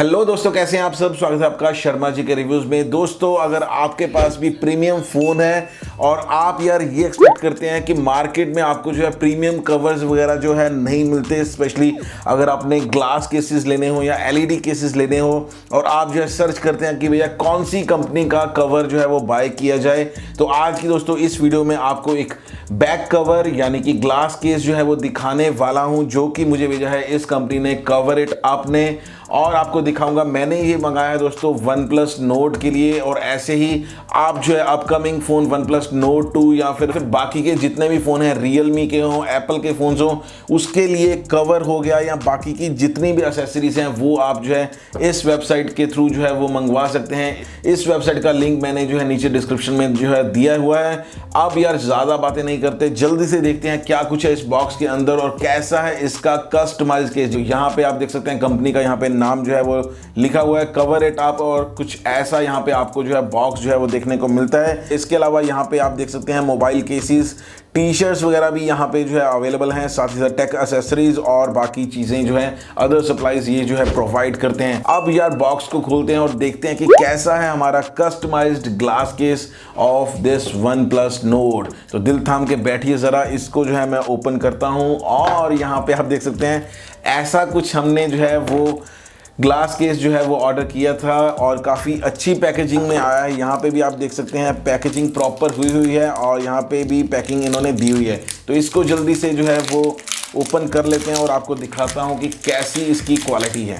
Hello दोस्तों, कैसे हैं आप सब। स्वागत है आपका शर्मा जी के रिव्यूज में। दोस्तों, अगर आपके पास भी प्रीमियम फोन है और आप यार ये एक्सपेक्ट करते हैं कि मार्केट में आपको जो है प्रीमियम कवर्स वगैरह जो है नहीं मिलते, स्पेशली अगर आपने ग्लास केसेस लेने हो या एलईडी केसेस लेने हो और आप जो है सर्च करते हैं कि भैया कौन सी कंपनी का कवर जो है वो बाय किया जाए, तो आज की दोस्तों इस वीडियो में आपको एक बैक कवर यानी कि ग्लास केस जो है वो दिखाने वाला हूं, जो कि मुझे भेजा है इस कंपनी ने, कवर इट आप ने। और आपको दिखाऊंगा, मैंने ये मंगाया है दोस्तों OnePlus Nord के लिए, और ऐसे ही आप जो है अपकमिंग फ़ोन OnePlus Nord 2 या फिर बाकी के जितने भी फ़ोन हैं, Realme के हों, एप्पल के फ़ोन्स हों, उसके लिए कवर हो गया या बाकी की जितनी भी एक्सेसरीज हैं वो आप जो है इस वेबसाइट के थ्रू जो है वो मंगवा सकते हैं। इस वेबसाइट का लिंक मैंने जो है नीचे डिस्क्रिप्शन में जो है दिया हुआ है। अब यार ज़्यादा बातें नहीं करते, जल्दी से देखते हैं क्या कुछ है इस बॉक्स के अंदर और कैसा है इसका कस्टमाइज केस। जो यहाँ पे आप देख सकते हैं कंपनी का यहाँ पे नाम जो है वो लिखा हुआ है, कवर इट आप, और कुछ ऐसा यहाँ पे आपको जो है बॉक्स जो है वो देखने को मिलता है। इसके अलावा यहाँ पे आप देख सकते हैं मोबाइल केसेस, टी शर्ट्स वगैरह भी यहाँ पे जो है अवेलेबल हैं, साथ ही साथ टेक एसेसरीज और बाकी चीज़ें जो हैं, अदर सप्लाईज ये जो है प्रोवाइड करते हैं। अब यार बॉक्स को खोलते हैं और देखते हैं कि कैसा है हमारा customised glass case of this OnePlus Nord। तो दिल थाम के बैठिए ज़रा, इसको जो है मैं ओपन करता हूँ और यहाँ पे आप देख सकते हैं ऐसा कुछ हमने जो है वो ग्लास केस जो है वो ऑर्डर किया था और काफ़ी अच्छी पैकेजिंग में आया है। यहाँ पे भी आप देख सकते हैं पैकेजिंग प्रॉपर हुई है और यहाँ पे भी पैकिंग इन्होंने दी हुई है। तो इसको जल्दी से जो है वो ओपन कर लेते हैं और आपको दिखाता हूँ कि कैसी इसकी क्वालिटी है।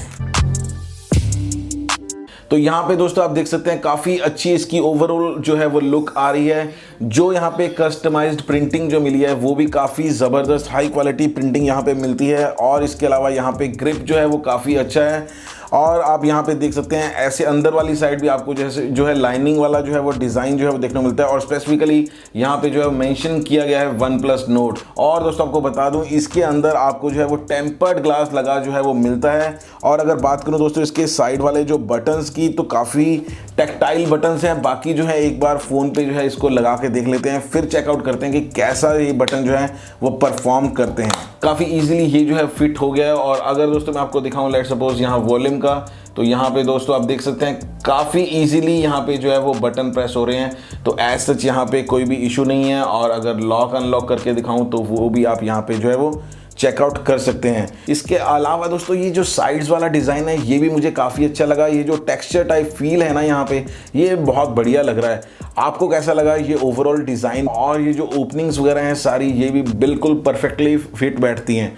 तो यहाँ पे दोस्तों आप देख सकते हैं काफ़ी अच्छी इसकी ओवरऑल जो है वो लुक आ रही है। जो यहाँ पे कस्टमाइज्ड प्रिंटिंग जो मिली है वो भी काफ़ी ज़बरदस्त हाई क्वालिटी प्रिंटिंग यहाँ पे मिलती है, और इसके अलावा यहाँ पे ग्रिप जो है वो काफ़ी अच्छा है। और आप यहाँ पे देख सकते हैं ऐसे अंदर वाली साइड भी आपको जैसे जो है लाइनिंग वाला जो है वो डिज़ाइन जो है वो देखने को मिलता है, और स्पेसिफिकली यहाँ पे जो है मेंशन किया गया है OnePlus Nord। और दोस्तों आपको बता दूं इसके अंदर आपको जो है वो टेम्पर्ड ग्लास लगा जो है वो मिलता है। और अगर बात करूं दोस्तों इसके साइड वाले जो बटन्स की, तो काफ़ी टेक्टाइल बटन्स हैं। बाकी जो है एक बार फ़ोन पे जो है इसको लगा के देख लेते हैं, फिर चेकआउट करते हैं कि कैसा ये बटन जो है वो परफॉर्म करते हैं। काफ़ी ईजिली ये जो है फिट हो गया है। और अगर दोस्तों मैं आपको दिखाऊं लेट सपोज यहाँ वॉल्यूम का, तो यहाँ पे दोस्तों आप देख सकते हैं काफ़ी इजीली यहाँ पे जो है वो बटन प्रेस हो रहे हैं। तो एज सच यहाँ पे कोई भी इशू नहीं है। और अगर लॉक अनलॉक करके दिखाऊं तो वो भी आप यहाँ पे जो है वो चेकआउट कर सकते हैं। इसके अलावा दोस्तों ये जो साइड्स वाला डिज़ाइन है ये भी मुझे काफ़ी अच्छा लगा। ये जो टेक्सचर टाइप फील है ना यहाँ पे, ये बहुत बढ़िया लग रहा है। आपको कैसा लगा ये ओवरऑल डिज़ाइन? और ये जो ओपनिंग्स वगैरह हैं सारी, ये भी बिल्कुल परफेक्टली फिट बैठती हैं।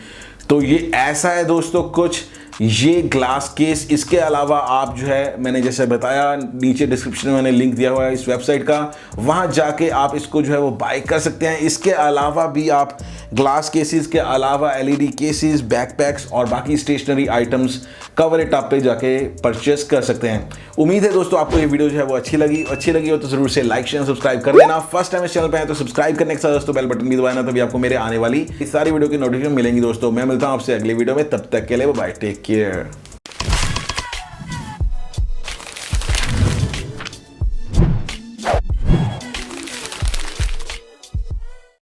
तो ये ऐसा है दोस्तों कुछ ये ग्लास केस। इसके अलावा आप जो है मैंने जैसे बताया, नीचे डिस्क्रिप्शन में मैंने लिंक दिया हुआ है इस वेबसाइट का, वहाँ जाके आप इसको जो है वो बाय कर सकते हैं। इसके अलावा भी आप ग्लास केसेस के अलावा एलईडी केसेस, बैकपैक्स और बाकी स्टेशनरी आइटम्स कवर इट आप पे जाके परचेस कर सकते हैं। उम्मीद है दोस्तों आपको ये वीडियो जो है वो अच्छी लगी हो तो जरूर से लाइक शेयर सब्सक्राइब कर देना। फर्स्ट टाइम इस चैनल पे है तो सब्सक्राइब करने के साथ दोस्तों बेल बटन भी दबाना, तभी आपको मेरे आने वाली सारी वीडियो की नोटिफिकेशन मिलेंगी। दोस्तों मैं मिलता हूं आपसे अगली वीडियो में, तब तक के लिए बाय, टेक केयर।